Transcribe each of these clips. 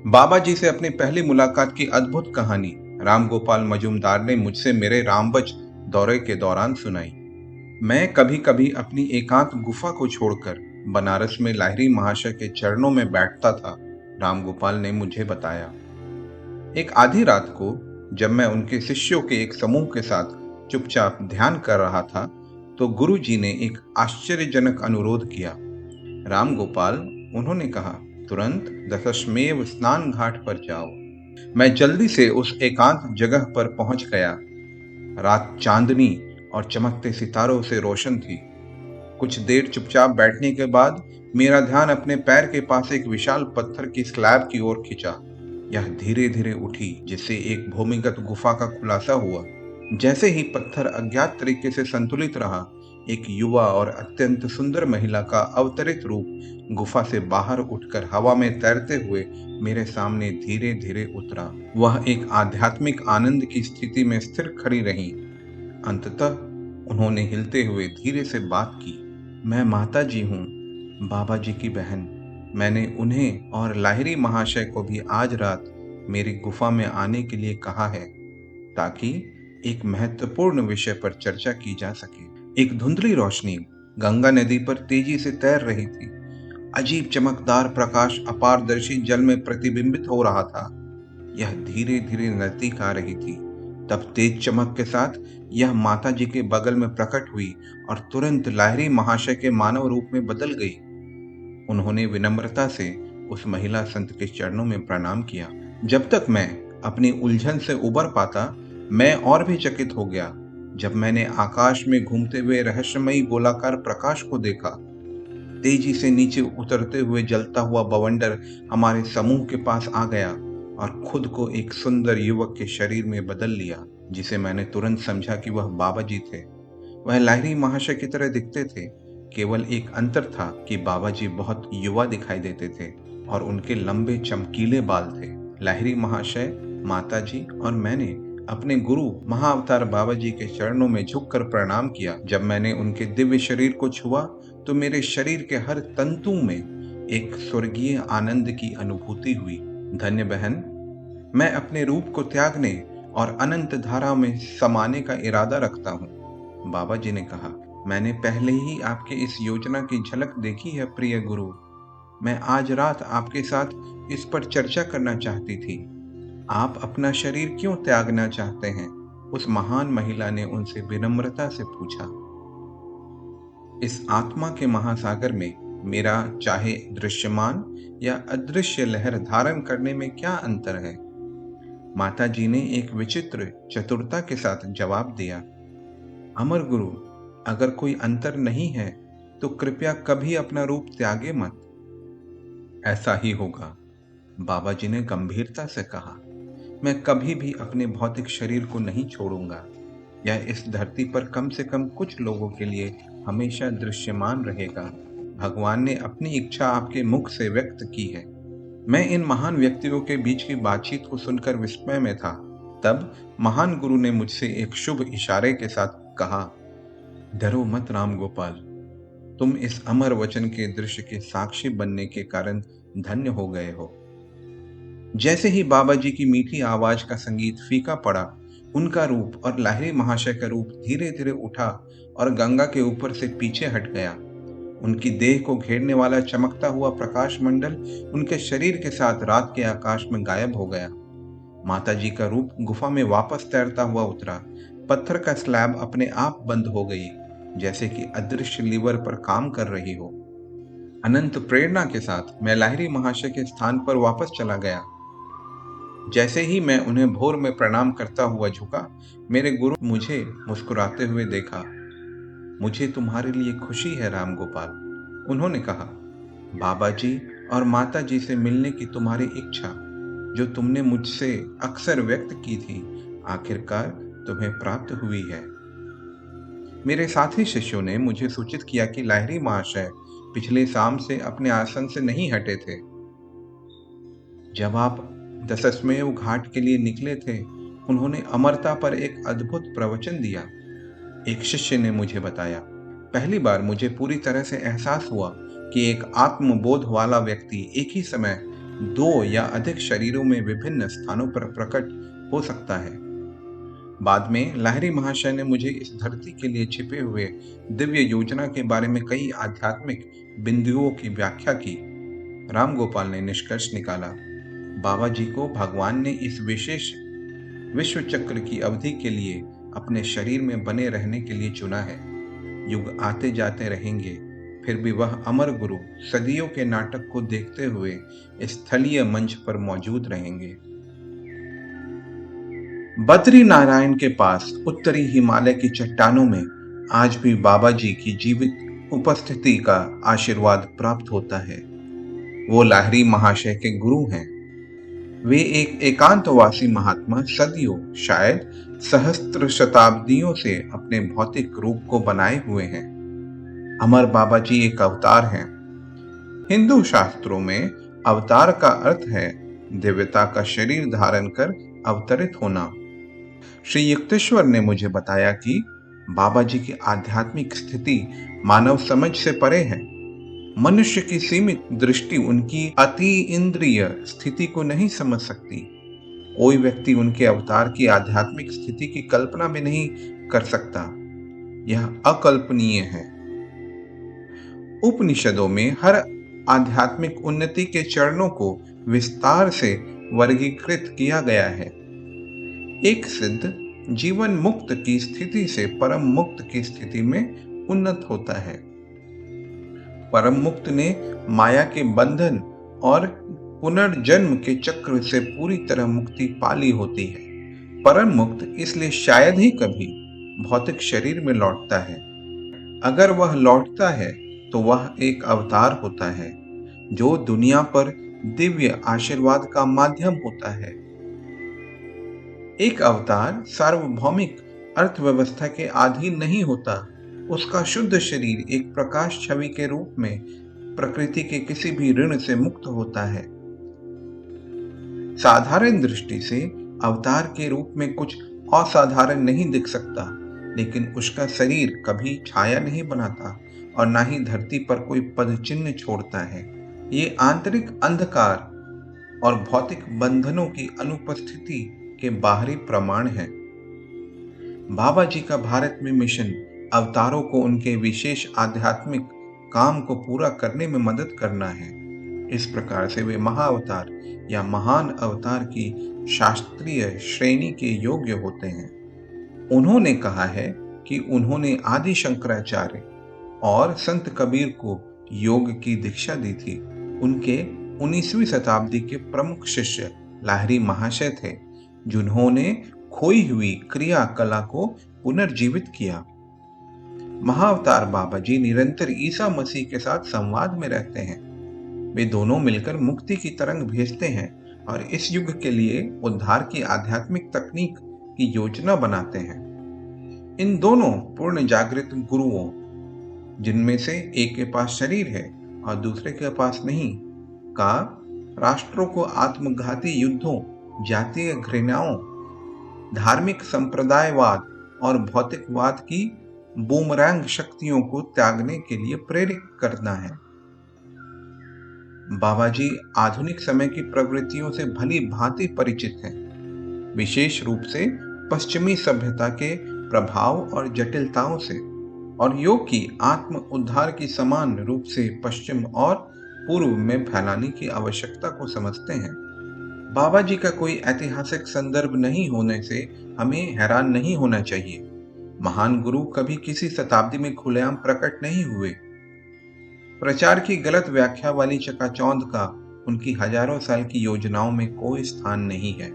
बाबा जी से अपनी पहली मुलाकात की अद्भुत कहानी राम गोपाल मजूमदार ने मुझसे मेरे रामबज दौरे के दौरान सुनाई। मैं कभी कभी अपनी एकांत गुफा को छोड़कर बनारस में लाहिरी महाशय के चरणों में बैठता था। राम गोपाल ने मुझे बताया, एक आधी रात को जब मैं उनके शिष्यों के एक समूह के साथ चुपचाप ध्यान कर रहा था, तो गुरु जी ने एक आश्चर्यजनक अनुरोध किया। राम गोपाल, उन्होंने कहा, तुरंत दशमेव स्नान घाट पर जाओ। मैं जल्दी से उस एकांत जगह पर पहुंच गया। रात चांदनी और चमकते सितारों से रोशन थी। कुछ देर चुपचाप बैठने के बाद मेरा ध्यान अपने पैर के पास एक विशाल पत्थर की स्लैब की ओर खिंचा। यह धीरे धीरे उठी, जिससे एक भूमिगत गुफा का खुलासा हुआ। जैसे ही पत्थर अज्ञात तरीके से संतुलित रहा, एक युवा और अत्यंत सुंदर महिला का अवतरित रूप गुफा से बाहर उठकर हवा में तैरते हुए मेरे सामने धीरे धीरे उतरा। वह एक आध्यात्मिक आनंद की स्थिति में स्थिर खड़ी रही। अंततः उन्होंने हिलते हुए धीरे से बात की। मैं माता जी हूँ, बाबा जी की बहन। मैंने उन्हें और लाहिरी महाशय को भी आज रात मेरी गुफा में आने के लिए कहा है, ताकि एक महत्वपूर्ण विषय पर चर्चा की जा सके। एक धुंधली रोशनी गंगा नदी पर तेजी से तैर रही थी। अजीब चमकदार प्रकाश अपारदर्शी जल में प्रतिबिंबित हो रहा था। यह धीरे धीरे नजदीक आ रही थी। तब तेज चमक के साथ यह माता जी के बगल में प्रकट हुई और तुरंत लाहिरी महाशय के मानव रूप में बदल गई। उन्होंने विनम्रता से उस महिला संत के चरणों में प्रणाम किया। जब तक मैं अपनी उलझन से उबर पाता, मैं और भी चकित हो गया जब मैंने आकाश में घूमते हुए रहस्यमयी गोलाकार प्रकाश को देखा। तेजी से नीचे उतरते हुए जलता हुआ बवंडर हमारे समूह के पास आ गया और खुद को एक सुंदर युवक के शरीर में बदल लिया, जिसे मैंने तुरंत समझा कि वह बाबा जी थे। वह लाहिरी महाशय की तरह दिखते थे। केवल एक अंतर था कि बाबा जी बहुत युवा दिखाई देते थे और उनके लंबे चमकीले बाल थे। लाहिरी महाशय, माता जी और मैंने अपने गुरु महाअवतार बाबा जी के चरणों में झुककर प्रणाम किया। जब मैंने उनके दिव्य शरीर को छुआ, तो मेरे शरीर के हर तंतु में एक स्वर्गीय आनंद की अनुभूति हुई। धन्य बहन, मैं अपने रूप को त्यागने और अनंत धारा में समाने का इरादा रखता हूँ, बाबा जी ने कहा। मैंने पहले ही आपके इस योजना की झलक देखी है प्रिय गुरु। मैं आज रात आपके साथ इस पर चर्चा करना चाहती थी। आप अपना शरीर क्यों त्यागना चाहते हैं? उस महान महिला ने उनसे विनम्रता से पूछा। इस आत्मा के महासागर में मेरा चाहे दृश्यमान या अदृश्य लहर धारण करने में क्या अंतर है? माता जी ने एक विचित्र चतुरता के साथ जवाब दिया। अमर गुरु, अगर कोई अंतर नहीं है तो कृपया कभी अपना रूप त्यागे मत। ऐसा ही होगा, बाबा जी ने गंभीरता से कहा। मैं कभी भी अपने भौतिक शरीर को नहीं छोड़ूंगा। यह इस धरती पर कम से कम कुछ लोगों के लिए हमेशा दृश्यमान रहेगा। भगवान ने अपनी इच्छा आपके मुख से व्यक्त की है। मैं इन महान व्यक्तियों के बीच की बातचीत को सुनकर विस्मय में था। तब महान गुरु ने मुझसे एक शुभ इशारे के साथ कहा, डरो मत राम गोपाल, तुम इस अमर वचन के दृश्य के साक्षी बनने के कारण धन्य हो गए हो। जैसे ही बाबा जी की मीठी आवाज का संगीत फीका पड़ा, उनका रूप और लाहिरी महाशय का रूप धीरे धीरे उठा और गंगा के ऊपर से पीछे हट गया। उनकी देह को घेरने वाला चमकता हुआ प्रकाश मंडल उनके शरीर के साथ रात के आकाश में गायब हो गया। माता जी का रूप गुफा में वापस तैरता हुआ उतरा। पत्थर का स्लैब अपने आप बंद हो गई, जैसे कि अदृश्य लीवर पर काम कर रही हो। अनंत प्रेरणा के साथ मैं लाहिरी महाशय के स्थान पर वापस चला गया। जैसे ही मैं उन्हें भोर में प्रणाम करता हुआ झुका, मेरे गुरु मुझे मुस्कुराते हुए देखा। मुझे तुम्हारे लिए खुशी है राम गोपाल, उन्होंने कहा। बाबा जी और माता जी से मिलने की तुम्हारी इच्छा, जो तुमने मुझसे अक्सर व्यक्त की थी, आखिरकार तुम्हें प्राप्त हुई है। मेरे साथी शिष्यों ने मुझे सूचित किया कि लाहिरी महाशय पिछले शाम से अपने आसन से नहीं हटे थे। जब आप दशमेव घाट के लिए निकले थे, उन्होंने अमरता पर एक अद्भुत प्रवचन दिया, एक शिष्य ने मुझे बताया। पहली बार मुझे पूरी तरह से एहसास हुआ कि एक आत्मबोध वाला व्यक्ति एक ही समय दो या अधिक शरीरों में विभिन्न स्थानों पर प्रकट हो सकता है। बाद में लाहिरी महाशय ने मुझे इस धरती के लिए छिपे हुए दिव्य योजना के बारे में कई आध्यात्मिक बिंदुओं की व्याख्या की। राम गोपाल ने निष्कर्ष निकाला, बाबा जी को भगवान ने इस विशेष विश्व चक्र की अवधि के लिए अपने शरीर में बने रहने के लिए चुना है। युग आते जाते रहेंगे, फिर भी वह अमर गुरु सदियों के नाटक को देखते हुए स्थलीय मंच पर मौजूद रहेंगे। बद्री नारायण के पास उत्तरी हिमालय की चट्टानों में आज भी बाबा जी की जीवित उपस्थिति का आशीर्वाद प्राप्त होता है। वो लाहिरी महाशय के गुरु हैं। वे एक एकांतवासी महात्मा सदियों, शायद सहस्त्र शताब्दियों से अपने भौतिक रूप को बनाए हुए हैं। अमर बाबा जी एक अवतार हैं। हिंदू शास्त्रों में अवतार का अर्थ है दिव्यता का शरीर धारण कर अवतरित होना। श्री युक्तेश्वर ने मुझे बताया कि बाबा जी की आध्यात्मिक स्थिति मानव समझ से परे है। मनुष्य की सीमित दृष्टि उनकी अति इंद्रिय स्थिति को नहीं समझ सकती। कोई व्यक्ति उनके अवतार की आध्यात्मिक स्थिति की कल्पना भी नहीं कर सकता। यह अकल्पनीय है। उपनिषदों में हर आध्यात्मिक उन्नति के चरणों को विस्तार से वर्गीकृत किया गया है। एक सिद्ध जीवन मुक्त की स्थिति से परम मुक्त की स्थिति में उन्नत होता है। परम मुक्त ने माया के बंधन और पुनर्जन्म के चक्र से पूरी तरह मुक्ति पाली होती है। परम मुक्त इसलिए शायद ही कभी भौतिक शरीर में लौटता है। अगर वह लौटता है तो वह एक अवतार होता है जो दुनिया पर दिव्य आशीर्वाद का माध्यम होता है। एक अवतार सार्वभौमिक अर्थव्यवस्था के अधीन नहीं होता। उसका शुद्ध शरीर एक प्रकाश छवि के रूप में प्रकृति के किसी भी ऋण से मुक्त होता है। साधारण दृष्टि से अवतार के रूप में कुछ असाधारण नहीं दिख सकता, लेकिन उसका शरीर कभी छाया नहीं बनाता और ना ही धरती पर कोई पद चिन्ह छोड़ता है। ये आंतरिक अंधकार और भौतिक बंधनों की अनुपस्थिति के बाहरी प्रमाण है। बाबा जी का भारत में मिशन अवतारों को उनके विशेष आध्यात्मिक काम को पूरा करने में मदद करना है। इस प्रकार से वे महाअवतार या महान अवतार की शास्त्रीय श्रेणी के योग्य होते हैं। उन्होंने कहा है कि उन्होंने आदि शंकराचार्य और संत कबीर को योग की दीक्षा दी थी। उनके 19वीं शताब्दी के प्रमुख शिष्य लाहिरी महाशय थे, जिन्होंने खोई हुई क्रिया कला को पुनर्जीवित किया। महाअवतार बाबा जी निरंतर ईसा मसीह के साथ संवाद में रहते हैं। वे दोनों मिलकर मुक्ति की तरंग भेजते हैं और इस युग के लिए उद्धार की आध्यात्मिक तकनीक की योजना बनाते हैं। इन दोनों पूर्ण जागृत गुरुओं, जिनमें से एक के पास शरीर है और दूसरे के पास नहीं, का राष्ट्रों को आत्मघाती युद्धों, जातीय घृणाओं, धार्मिक संप्रदायवाद और भौतिकवाद की बूमरैंग शक्तियों को त्यागने के लिए प्रेरित करना है। बाबा जी आधुनिक समय की प्रवृत्तियों से भली भांति परिचित हैं, विशेष रूप से पश्चिमी सभ्यता के प्रभाव और जटिलताओं से, और योग की आत्म उद्धार की समान रूप से पश्चिम और पूर्व में फैलाने की आवश्यकता को समझते हैं। बाबा जी का कोई ऐतिहासिक संदर्भ नहीं होने से हमें हैरान नहीं होना चाहिए। महान गुरु कभी किसी शताब्दी में खुलेआम प्रकट नहीं हुए। प्रचार की गलत व्याख्या वाली चकाचौंध का उनकी हजारों साल की योजनाओं में कोई स्थान नहीं है।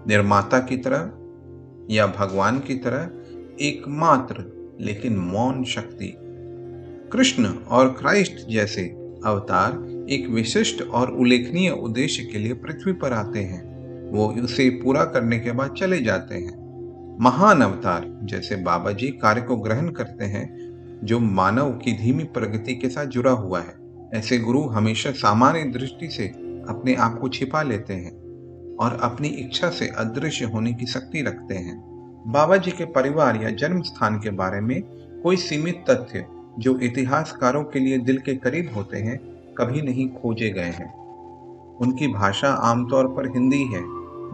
निर्माता की तरह या भगवान की तरह एकमात्र लेकिन मौन शक्ति, कृष्ण और क्राइस्ट जैसे अवतार एक विशिष्ट और उल्लेखनीय उद्देश्य के लिए पृथ्वी पर आते हैं। वो उसे पूरा करने के बाद चले जाते हैं। महान अवतार जैसे बाबा जी कार्य को ग्रहण करते हैं जो मानव की धीमी प्रगति के साथ जुड़ा हुआ है। ऐसे गुरु हमेशा सामान्य दृष्टि से अपने आप को छिपा लेते हैं और अपनी इच्छा से अदृश्य होने की शक्ति रखते हैं। बाबा जी के परिवार या जन्म स्थान के बारे में कोई सीमित तथ्य जो इतिहासकारों के लिए दिल के करीब होते हैं कभी नहीं खोजे गए हैं। उनकी भाषा आमतौर पर हिंदी है,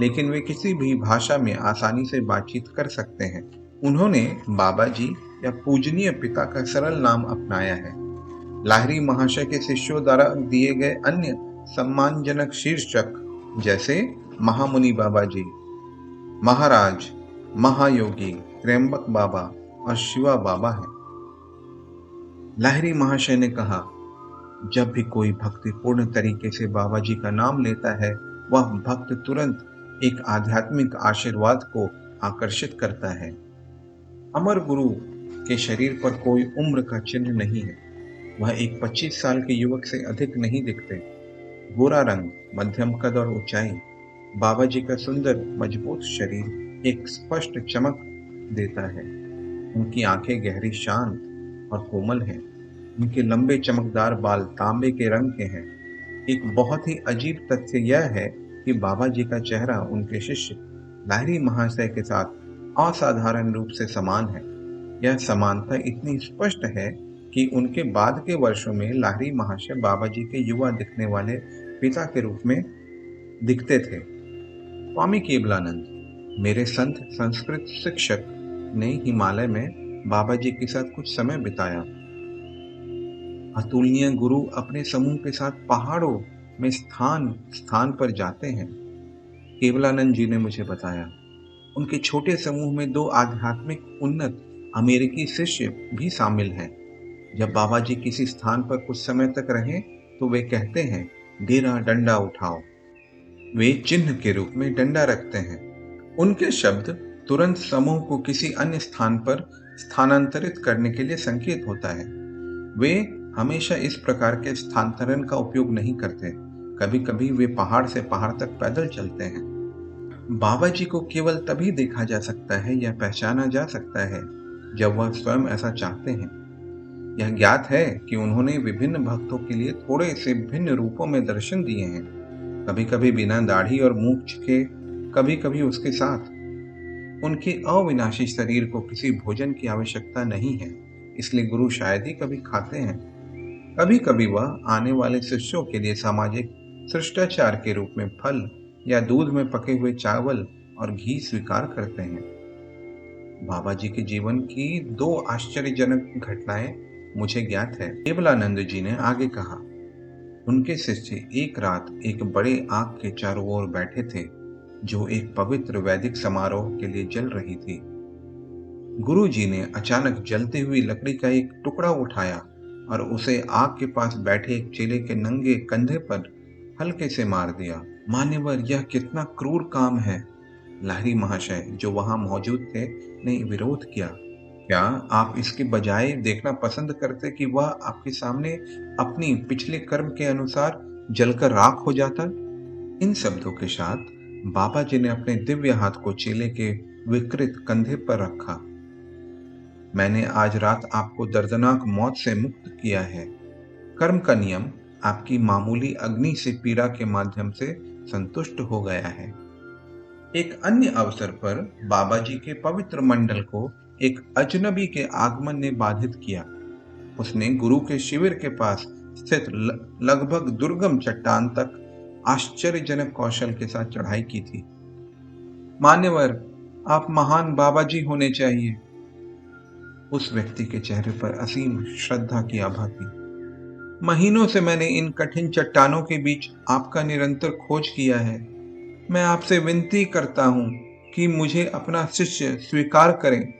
लेकिन वे किसी भी भाषा में आसानी से बातचीत कर सकते हैं। उन्होंने बाबा जी या पूजनीय पिता का सरल नाम अपनाया है। लाहिरी महाशय के शिष्यों द्वारा दिए गए अन्य सम्मानजनक शीर्षक जैसे महामुनि बाबा जी, महाराज, महायोगी, त्र्यंबक बाबा और शिवा बाबा है। लाहिरी महाशय ने कहा, जब भी कोई भक्तिपूर्ण तरीके से बाबा जी का नाम लेता है, वह भक्त तुरंत एक आध्यात्मिक आशीर्वाद को आकर्षित करता है। अमर गुरु के शरीर पर कोई उम्र का चिन्ह नहीं है। वह एक 25 साल के युवक से अधिक नहीं दिखते। गोरा रंग, मध्यम कद और ऊंचाई, बाबा जी का सुंदर मजबूत शरीर एक स्पष्ट चमक देता है। उनकी आंखें गहरी, शांत और कोमल हैं। उनके लंबे चमकदार बाल तांबे के रंग के हैं। एक बहुत ही अजीब तथ्य यह है कि बाबा जी का चेहरा उनके शिष्य लाहिरी महाशय के साथ असाधारण रूप से समान है। यह समानता इतनी स्पष्ट है कि उनके बाद के वर्षों में लाहिरी महाशय बाबा जी के युवा दिखने वाले पिता के रूप में दिखते थे। स्वामी केवलानंद, मेरे संत संस्कृत शिक्षक, ने हिमालय में बाबा जी के साथ कुछ समय बिताया। अतुलनीय गुरु अपने समूह के साथ पहाड़ों में स्थान स्थान पर जाते हैं। केवलानंद जी ने मुझे बताया, उनके छोटे समूह में 2 आध्यात्मिक उन्नत अमेरिकी शिष्य भी शामिल हैं। जब बाबा जी किसी स्थान पर कुछ समय तक रहें तो वे कहते हैं, डेरा डंडा उठाओ। वे चिन्ह के रूप में डंडा रखते हैं। उनके शब्द तुरंत समूह को किसी अन्य स्थान पर स्थानांतरित करने के लिए संकेत होता है। वे हमेशा इस प्रकार के स्थानांतरण का उपयोग नहीं करते। कभी कभी वे पहाड़ से पहाड़ तक पैदल चलते हैं। बाबा जी को केवल तभी देखा जा सकता है या पहचाना जा सकता है जब वह स्वयं ऐसा चाहते हैं। यह ज्ञात है कि उन्होंने विभिन्न भक्तों के लिए थोड़े से भिन्न रूपों में दर्शन दिए हैं, कभी कभी बिना दाढ़ी और मूंछ के, कभी कभी उसके साथ। उनके अविनाशी शरीर को किसी भोजन की आवश्यकता नहीं है, इसलिए गुरु शायद ही कभी खाते हैं। कभी कभी वह आने वाले शिष्यों के लिए सामाजिक शिष्टाचार के रूप में फल या दूध में पके हुए चावल और घी स्वीकार करते हैं। बाबा जी के जीवन की 2 आश्चर्यजनक घटनाएं मुझे ज्ञात है। केवलानंद जी ने आगे कहा, उनके शिष्य एक रात एक बड़े आग के चारों ओर बैठे थे जो एक पवित्र वैदिक समारोह के लिए जल रही थी। गुरु जी ने अचानक जलती हुई लकड़ी का एक टुकड़ा उठाया और उसे आग के पास बैठे एक चेले के नंगे कंधे पर हल्के से मार दिया। मान्यवर, यह कितना क्रूर काम है। लाहिरी महाशय, जो वहां मौजूद थे, ने विरोध किया। क्या आप इसके बजाय देखना पसंद करते कि वह आपके सामने अपनी पिछले कर्म के अनुसार जलकर राख हो जाता? इन शब्दों के साथ बाबा जी ने अपने दिव्य हाथ को चेले के विकृत कंधे पर रखा। मैंने आज रात आपको दर्दनाक मौत से मुक्त किया है। कर्म का नियम आपकी मामूली अग्नि से पीड़ा के माध्यम से संतुष्ट हो गया है। एक अन्य अवसर पर बाबा जी के पवित्र मंडल को एक अजनबी के आगमन ने बाधित किया। उसने गुरु के शिविर के पास स्थित लगभग दुर्गम चट्टान तक आश्चर्यजनक कौशल के साथ चढ़ाई की थी। मान्यवर, आप महान बाबा जी होने चाहिए। उस व्यक्ति के चेहरे पर असीम श्रद्धा की आभा थी। महीनों से मैंने इन कठिन चट्टानों के बीच आपका निरंतर खोज किया है। मैं आपसे विनती करता हूं कि मुझे अपना शिष्य स्वीकार करें।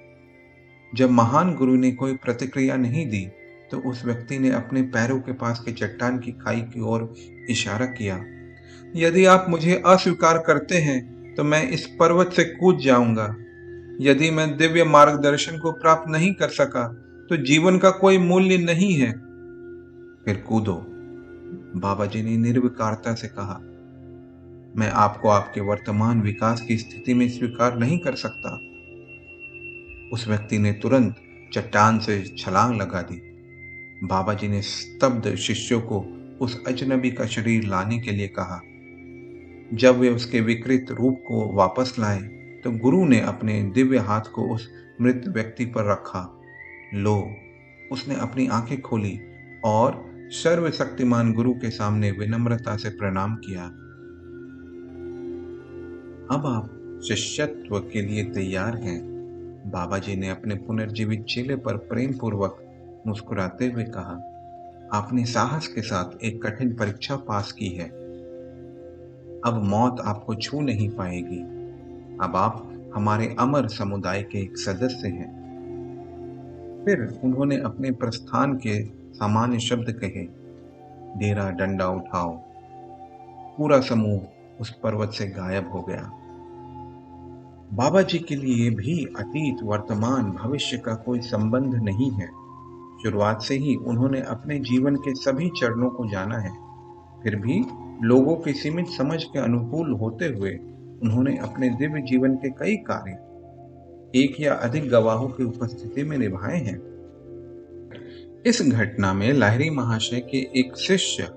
जब महान गुरु ने कोई प्रतिक्रिया नहीं दी तो उस व्यक्ति ने अपने पैरों के पास के चट्टान की खाई की ओर इशारा किया। यदि आप मुझे अस्वीकार करते हैं तो मैं इस पर्वत से कूद जाऊंगा। यदि मैं दिव्य मार्गदर्शन को प्राप्त नहीं कर सका तो जीवन का कोई मूल्य नहीं है। फिर कूदो, बाबा जी ने निर्विकारता से कहा। मैं आपको आपके वर्तमान विकास की स्थिति में स्वीकार नहीं कर सकता। उस व्यक्ति ने तुरंत चट्टान से छलांग लगा दी। बाबा जी ने स्तब्ध शिष्यों को उस अजनबी का शरीर लाने के लिए कहा। जब वे उसके विकृत रूप को वापस लाए तो गुरु ने अपने दिव्य हाथ को उस मृत व्यक्ति पर रखा। लो, उसने अपनी आंखें खोली और सर्वशक्तिमान गुरु के सामने विनम्रता से प्रणाम किया। अब आप शिष्यत्व के लिए तैयार हैं? बाबा जी ने अपने पुनर्जीवित चेले पर प्रेम पूर्वक मुस्कुराते हुए कहा। आपने साहस के साथ एक कठिन परीक्षा पास की है। अब मौत आपको छू नहीं पाएगी। अब आप हमारे अमर समुदाय के एक सदस्य हैं। फिर उन्होंने अपने प्रस्थान के सामान्य शब्द कहे। डेरा डंडा उठाओ। पूरा समूह उस पर्वत से गायब हो गया। बाबा जी के लिए भी अतीत, वर्तमान, भविष्य का कोई संबंध नहीं है। शुरुआत से ही उन्होंने अपने जीवन के सभी चरणों को जाना है। फिर भी लोगों की सीमित समझ के अनुकूल होते हुए उन्होंने अपने दिव्य जीवन के कई कार्य एक या अधिक गवाहों की उपस्थिति में निभाए हैं। इस घटना में लाहिरी महाशय के एक शिष्य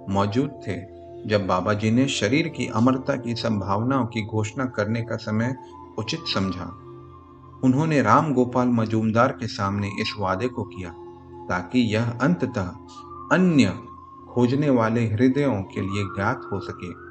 मौजूद थे जब बाबा जी ने शरीर की अमरता की संभावनाओं की घोषणा करने का समय उचित समझा। उन्होंने राम गोपाल मजूमदार के सामने इस वादे को किया ताकि यह अंततः अन्य खोजने वाले हृदयों के लिए ज्ञात हो सके।